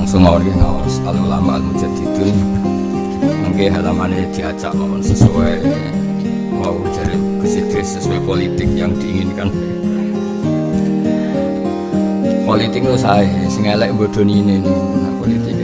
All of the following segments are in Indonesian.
langsung mau ngawas al-ulama al-mujaddidun mungkin halamannya diacak mohon sesuai mau cari kesidris sesuai politik yang diinginkan. Politik itu saya sing elek bodoni ini politik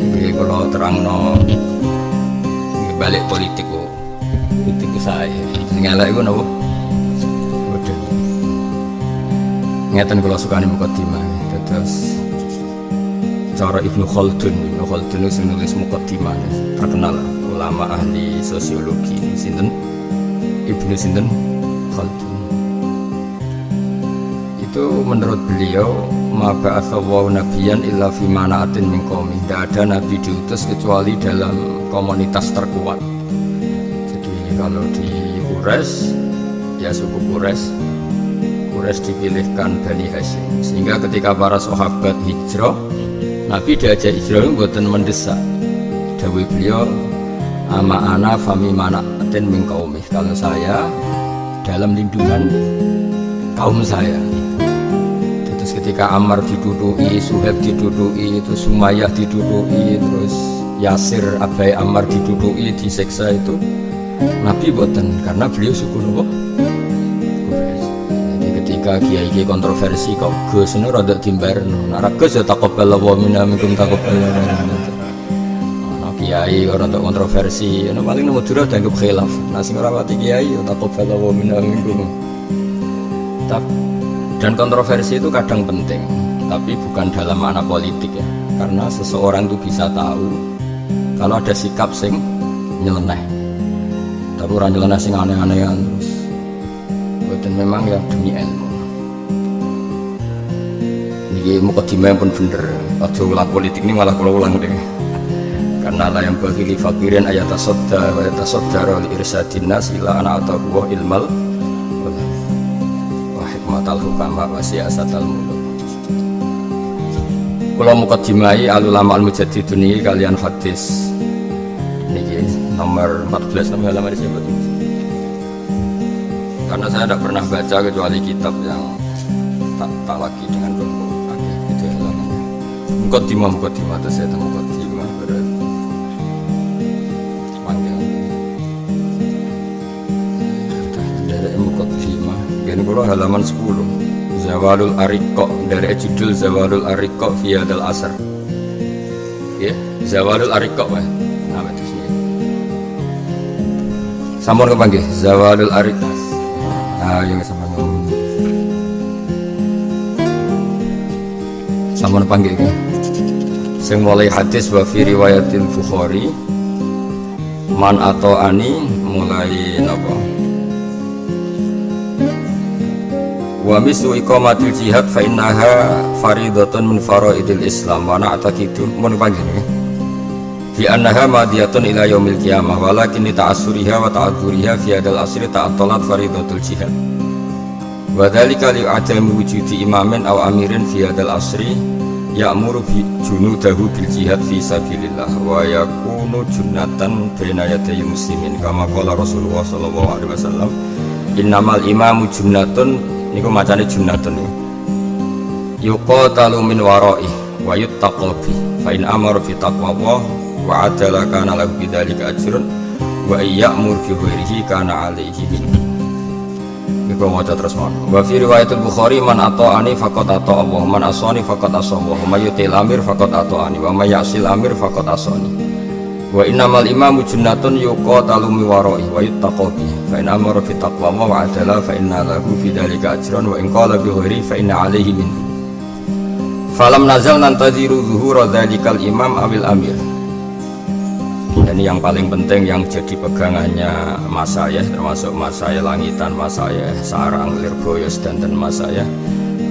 ini kalau terangno balik politik itu saya sing elek itu napa bodoni ngeten kula sukane mukadimah terus cara Ibnu Khaldun itu nulis mukadimah terkenal ulama ahli sosiologi sinten Ibnu sinten Khaldun. Itu menurut beliau ma ba'atsallahu nabiyyan illa fi mana'atin min qaumi. Tidak ada nabi diutus kecuali dalam komunitas terkuat. Jadi kalau di Quraisy ya suku Quraisy dipilihkan Bani Hashim. Sehingga ketika para sahabat hijrah, Nabi diajak hijrah mboten mendesak. Dawuh beliau ama ana fami mana'atin min qaumi. Kalau saya dalam lindungan kaum saya. Terus ketika Ammar diduduki, Suhaib diduduki, itu Sumayyah diduduki, terus Yasir abai Ammar diduduki, diseksa itu Nabi boten karena beliau suku nopo. Jadi ketika kiai kontroversi kok Gus nu rada dimbarno. Nek Gus ya taqabbalallahu minna minkum taqabbalallahu. Kiai orang untuk kontroversi, yang paling nomor dua dianggap khilaf. Nasi merawati kiai, taqabbalallahu minna minkum. Dan kontroversi itu kadang penting, tapi bukan dalam makna politik ya. Karena seseorang itu bisa tahu kalau ada sikap sing nyeleneh. Tapi orang nyeleneh sing aneh-anehan terus. Dan memang ya demi ilmu. Ini mukadimah pun bener. Aja ulang politik ini malah kalau ulang deh. Karena lah yang bagi fakirin ayat tasoddar li irsadin nas ila ana atahu ilmal wa hikmatal hukama wa siyasatal muluk. Kula mukadimai al-ulama al-mujaddidun niki kalian hadis niki nomor 14 nomor halaman disebut. Karena saya tidak pernah baca kecuali kitab yang tak lagi dengan buku itu halamannya. Mukadimah itu saya temu mukadimah berarti ini kalau halaman 10 Zawalul Ariqqa dari judul Zawalul Ariqqa fi hadzal asr ya Zawalul Ariqqa Pak nama itu sih sampun kepanggih Zawalul Ariqqa yang sampun panggih sing mulai hadis wa fi riwayatil Bukhari man atau ani mulai napa wa mislu iqamatil jihad fa innaha faridatun min faraidil Islam wa na'taqidu mun panggene bi annaha madiyatun ila yaumil qiyamah walakin ta'assuriha wa ta'adzuriha fi hadzal asri ta'attalat faridatul jihad wa dzalika li adami wujudi imamin aw amirin fi hadzal asri ya'muru bi junudahu bil jihad fi sabilillah wa yakunu junnatan baina yaday muslimin kama qala Rasulullah sallallahu alaihi wasallam innamal imamu junnatun niku macane junnatun yuqatalu min wara'i wa yuttaqabi fa in amara fi taqwallah wa adala kana lahu bidzalika ajrun wa ya'mur bi ghairihi kana alaihi min niku maca terus mon wa fi riwayatul Bukhari man ata'ani faqad ata'a Allah man asani faqad asa Allah wa may yutil amir faqad ata'ani wa may ya'sil amir faqad asani wa innamal imamu junnatun yuqatalu min wara'i wa yuttaqabi fa in amara bi taqwa wa adala fa inna lahu bidzalika ajran wa in qala bi ghairi fa inna alaihi min falam nazal nantaziru zuhura dzalikal imam awil amir. Ini yang paling penting yang jadi pegangannya mas saya termasuk mas saya langitan mas saya sarang lirboyos dan mas saya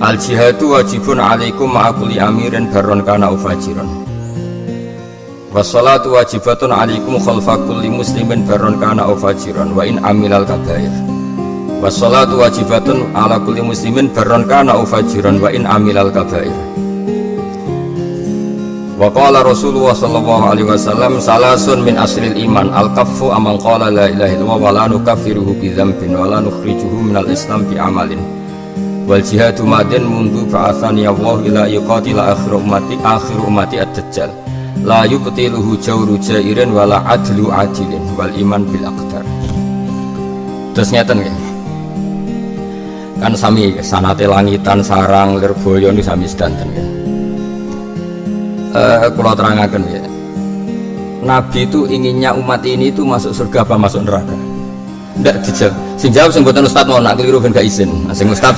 al jihadu wajibun alaikum ma'akuli amirin baron kana ufajiron wassalatu wajibatun alaikum khalfa kulli muslimin baron kana ufajiron wa in amilal kabair wassalatu wajibatun ala kulli muslimin baron kana ufajiron wa in amilal kabair. Wa qala Rasulullah sallallahu alaihi wasallam salasun min aslil iman al-kaffu amman qala la ilaha illallah wa la nukaffiruhu bi dzambin wa la nukhrijuhu minal islam bi amalin wal jihadu madin mundu ba'athani Allah ila yuqatila akhir ummati ad-dajjal la yubtiluhu jawru jairin wala adlu adilin wal iman bil aqdar. Terus ngeten nggih. Kan sami sanate langitan sarang lirboyo niku sami sedanten nggih. Kula terangaken nggih. Nabi itu inginnya umat ini itu masuk surga apa masuk neraka? Ndak dijawab. Sing jawab sing mboten ustaz mau nak keliru ben gak izin. Sing ustaz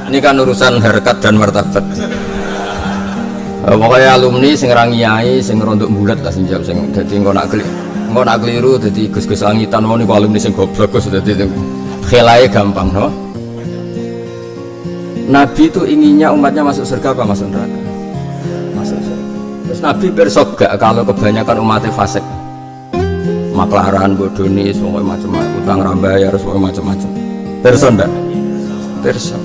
ini kan urusan harkat dan martabat. Pokoknya alumni sing rangiai sing rondok bulat lah sing jawab sing dadi engko nak keliru dadi gus-gus langitan wong niku alumni sing goblok Gus dadi khelae gampang no. Nabi itu inginnya umatnya masuk surga apa masuk neraka? Masuk surga. Terus Nabi bersok gak kalau kebanyakan umatnya fasik, maklaran, bodoni, semua macam-macam, utang rambayar, semua macam-macam. Perso ndak? Perso.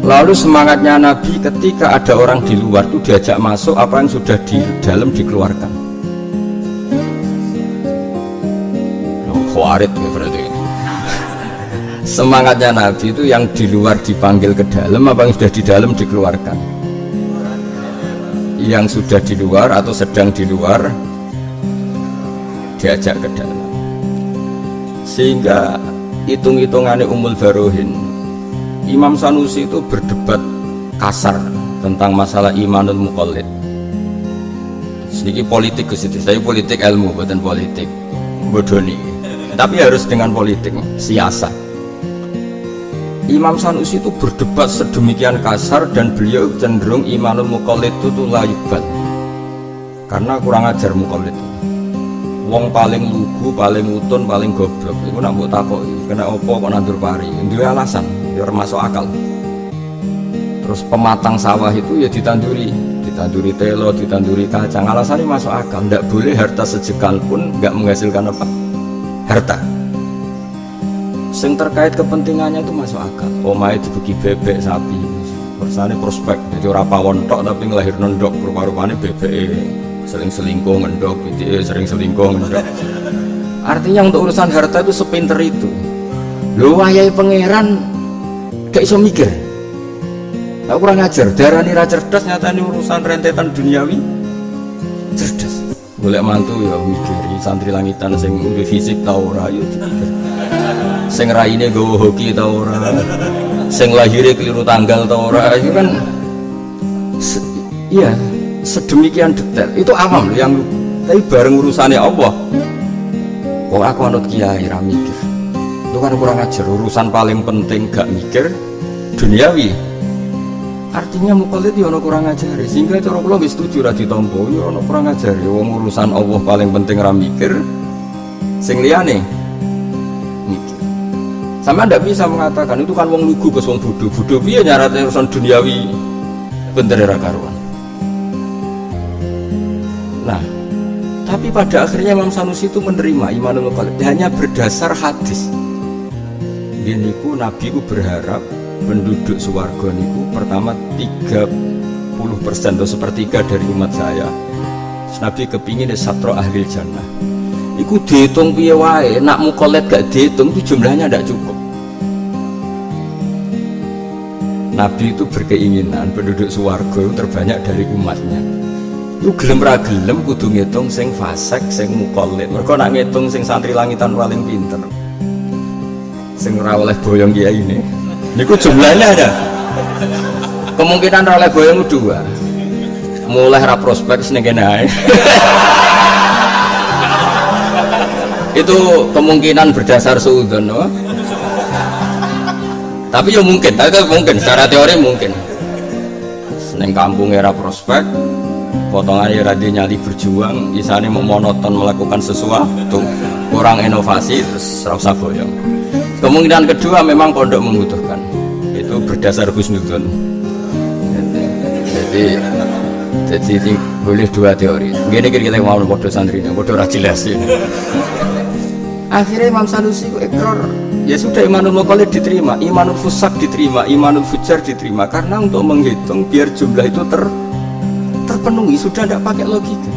Lalu semangatnya Nabi ketika ada orang di luar itu diajak masuk, apa yang sudah di dalam dikeluarkan. Khawarid berarti. Semangatnya Nabi itu yang di luar dipanggil ke dalam, apa yang sudah di dalam dikeluarkan. Yang sudah di luar atau sedang di luar diajak ke dalam. Sehingga hitung-hitungannya Ummul Barohin, Imam Sanusi itu berdebat kasar tentang masalah imanul muqallid. Sedikit politik ke situ, saya politik ilmu bukan politik bodoni, tapi harus dengan politik siasat. Imam Sanusi itu berdebat sedemikian kasar dan beliau cenderung imanul muqallid itu layubal karena kurang ajar muqallid. Wong paling lugu, paling utun, paling goblok itu nak mbok takoki kena opo kok nandur pari, duwe alasan ya masuk akal. Terus pematang sawah itu ya ditanduri telo, ditanduri kacang, alasannya masuk akal. Ndak boleh harta sejengkal pun nggak menghasilkan apa? Harta. Sing terkait kepentingannya itu masuk akal. Omahe dibagi bebek, sapi, persane prospek, jadi ora pawon tok tapi nglahirno ndok rupa-rupane bebeke sering selingkuh ngendok, sering selingkuh ngendok. Artinya untuk urusan harta itu sepinter itu. Lho wayahe pangeran gak iso mikir. Gak kurang ajar, darani ra cerdas nyatane urusan rentetan duniawi cerdas. Golek mantu ya mikiri santri langitan sing duwe fisik ta ora ya dipikir. Sing raine nggawa hoki ta ora. Sing lahire keliru tanggal ta ora. Itu kan iya sedemikian detail. Itu awam loh yang tapi bareng urusannya Allah. Kok aku anut kiai ra mikir. Itu kan kurang ajar, urusan paling penting gak mikir duniawi. Artinya muqallid ya ono kurang ajar, sehingga cara kula wis setuju ra ditampa ya ono kurang ajar. Ya wong urusan Allah paling penting ra mikir, sing liyane mikir. Sama ndak bisa mengatakan itu kan wong lugu ke wong bodho piye nyarate urusan duniawi bener ra karuan. Nah, tapi pada akhirnya Imam Sanusi itu menerima imanul muqallid hanya berdasar hadis. Niku Nabi ku berharap penduduk swarga niku pertama 30% atau sepertiga dari umat saya. Terus Nabi kepingin satro ahli jannah. Iku dihitung piye wae, nak muqallid gak dihitung itu jumlahnya tidak cukup. Nabi itu berkeinginan penduduk swarga terbanyak dari umatnya. Itu gelem ra gelem kudu ngitung sing fasik, sing muqallid. Mergo nak ngitung sing santri langitan paling pinter. Sing ora oleh boyong kiai ini. Niku jumlahnya ada. Kemungkinan ora oleh boyong dua. Mulai ra prospek ning kene ae. Itu kemungkinan berdasar suudzon, no? Tapi ya mungkin, secara teori mungkin. Ning kampung era prospek, potongannya radhi nyali berjuang, isane mau monoton melakukan sesuatu, kurang inovasi, terus rasa boyong. Kemungkinan kedua memang pondok membutuhkan, itu berdasar husnudzon. Jadi boleh dua teori. Gini kita mau bodoh santri, bodoh rajilas ini. Akhirnya Imam Sanusi itu ikrar, ya sudah imanul muqallid diterima, imanul fusak diterima, imanul fujar diterima, karena untuk menghitung biar jumlah itu terpenuhi sudah tidak pakai logika.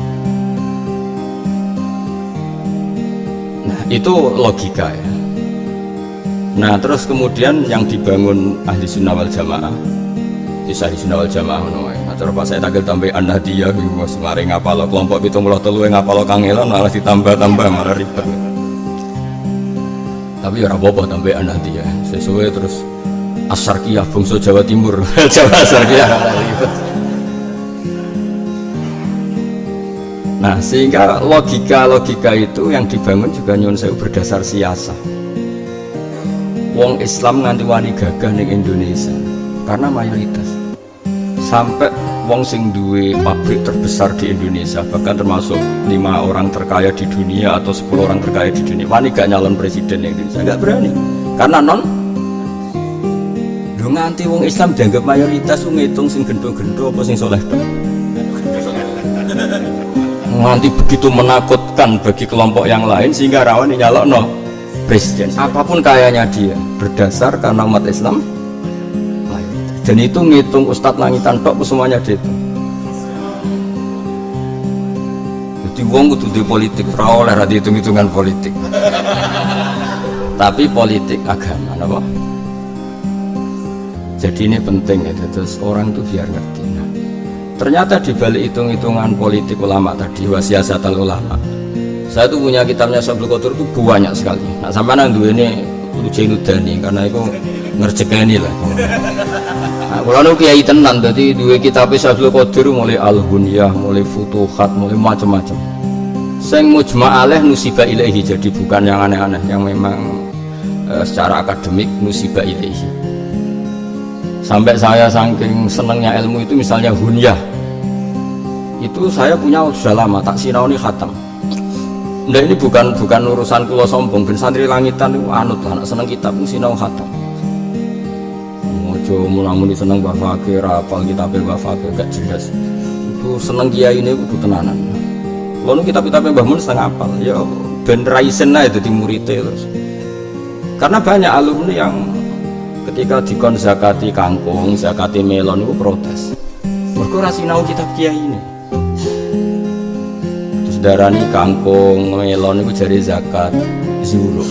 Nah itu logika ya. Nah terus kemudian yang dibangun ahli sunnah wal jamaah, ahli sunnah wal jamaah menawa. Nah terus pas saya tagel tambah an-nahdiyah wis mari ngapalo kelompok 73 ngapalo kangelan malah ditambah-tambah malah ribet. Tapi ya ora apa-apa tambah an-nahdiyah sesuai terus As-Syarqiyah bangsa Jawa Timur. Jawa Syarqiyah ribet. Nah sehingga logika itu yang dibangun juga nyuwun sewu berdasar siasah. Wong Islam nganti wani gagah ning Indonesia karena mayoritas sampai wong sing duwe pabrik terbesar di Indonesia bahkan termasuk 5 orang terkaya di dunia atau 10 orang terkaya di dunia wani gak nyalon presiden Indonesia, gak berani karena non lu nganti wong Islam dianggap mayoritas ngitung sing gendo-gendo apa sing soleh nganti begitu menakutkan bagi kelompok yang lain sehingga rawan nyalon presiden apapun kayanya dia berdasar karena umat Islam mayoritas. Dan itu ngitung Ustadz Langitan tok semuanya dihitung. Jadi wong kudu di politik ora oleh ra dihitung-hitungan politik. Tapi politik agama napa? Jadi ini penting ya, terus orang itu biar ngerti. Nah, ternyata di balik hitung-hitungan politik ulama tadi wasiasatul ulama. Saya tuh punya kitabnya Sabul Qadir itu banyak sekali. Nah sampai nang duwe ini Lujainudani karena itu ngerjekeni lah. Nah kalau nu kiai tenan berarti duwe kitab Sabul Qadir mulai Al-Hunyah, mulai Futuhat, mulai macam-macam. Sing mujma' alaih nusiba ilaihi jadi bukan yang aneh-aneh yang memang secara akademik nusiba ilaihi. Sampai saya saking senengnya ilmu itu misalnya Hunyah. Itu saya punya sudah lama tak sinaoni khatam. Nah ini bukan urusan kula sombong, ben santri langitan itu anut lah, seneng kitab mesti sinau khatam. Mojo mula-muli seneng Mbah Fakir, apal kitabe Mbah Fakir gak jelas. Itu seneng kiai ini kudu tenanan. Lalu kitab-kitabnya Mbah Mun setengah apal, ya ben raisen ae dadi muridé terus. Karena banyak alumni yang ketika dikon zakati kangkung, zakati melon itu protes. Mergo ora sinau kitab kiai ini. Darani kangkung, melon itu jari zakat zuhur.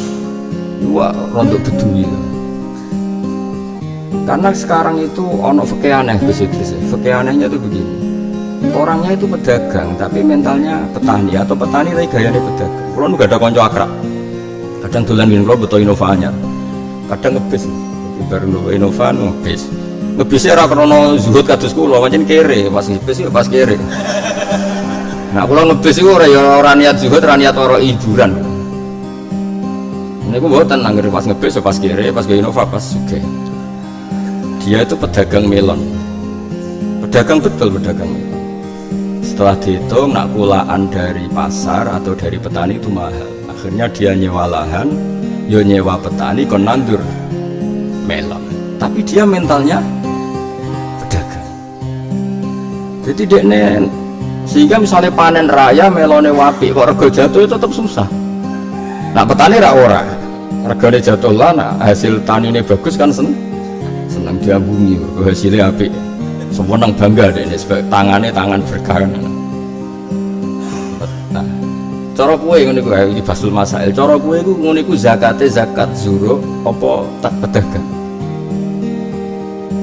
Wah, rontok bedui. Karena sekarang itu ono fikih aneh Idris. Fikih anehnya itu begini. Orangnya itu pedagang, tapi mentalnya petani atau petani tapi gayanya pedagang. Kalau nggak ada konco akrab. Kadang dolan ngene kula beto Innova anyar. Kadang ngebis. Baru Innova ngebis. Ngebisnya ora krana zuhud kados kula, pancen kere, pas ngebis ya pas kere. Nah kalau ngebis itu orang niat zuhud, orang niat orang hiburan. Ini aku buatan anggar pas ngebis, pas kiri, pas ke Innova, pas juga. Dia itu pedagang melon, pedagang betul pedagang melon. Setelah dihitung, nak kulaan dari pasar atau dari petani itu mahal. Akhirnya dia nyewa lahan, yo nyewa petani, kon nandur melon. Tapi dia mentalnya pedagang. Jadi dia sehingga misalnya panen raya melone wapi kok rego jatuh itu tetap susah. Nah petani ora regane jatuh lah, nah, hasil tani ini bagus kan seneng diambungi hasilnya apik. Semua nang bangga deh ini sebagai tangan berkah. Nah cara kue ngono iku iki basul masail. Cara kue iku ngono iku zakat zuhur apa tak pedagang.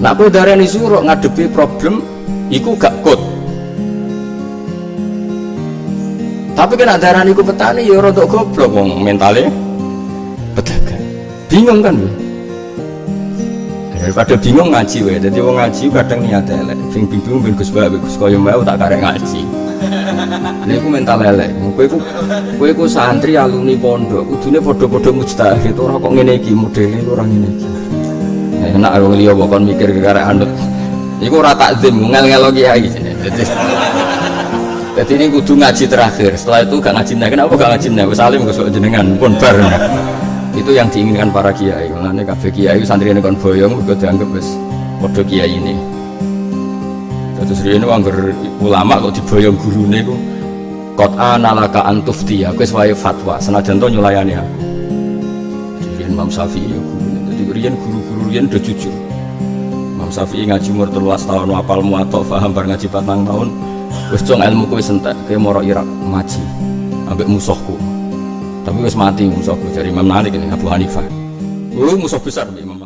Nah kowe darani zuhur ngadepi problem iku gak kut. Tapi kena darani ku petani ya rontok goblok wong mentale pedagang. Bingung kan lho. Daripada bingung ngaji wae. Dadi wong ngaji kadang niat elek. Sing bingung ben Gus Bae Gus koyo mau tak karek ngaji. Niku mental elek. Kowe ku santri alumni pondok, kudune padha-padha mujtahid ora kok ngene iki modele ora ngene iki. Enak wong liya kok kon mikir karek anut. Iku ora takzim ngel-ngelo kiai. Jadi ini kudu ngaji terakhir. Setelah itu gak ngaji nih. Kenapa gak ngaji nih? Salim ke jenengan pun bar. Itu yang diinginkan para kiai. Mulane kabeh kiai santri ini kon boyong uga dianggap wis padha kiai ini. Terus rene anggar ulama kok diboyong gurune iku qad analaka antufti. Aku wis wae fatwa senajan to nyulayani aku. Jadi Imam Syafi'i ya gurune. Jadi guru-guru riyen udah jujur. Imam Syafi'i ngaji umur 13 tahun hafal muwatta paham bar ngaji 4 tahun. Wis cung ilmu kowe entek, kowe moro Irak ngaji ambek musuhku. Tapi wis mati musuhku dari Imam Malik ini Abu Hanifah. Oh, musuh besar Imam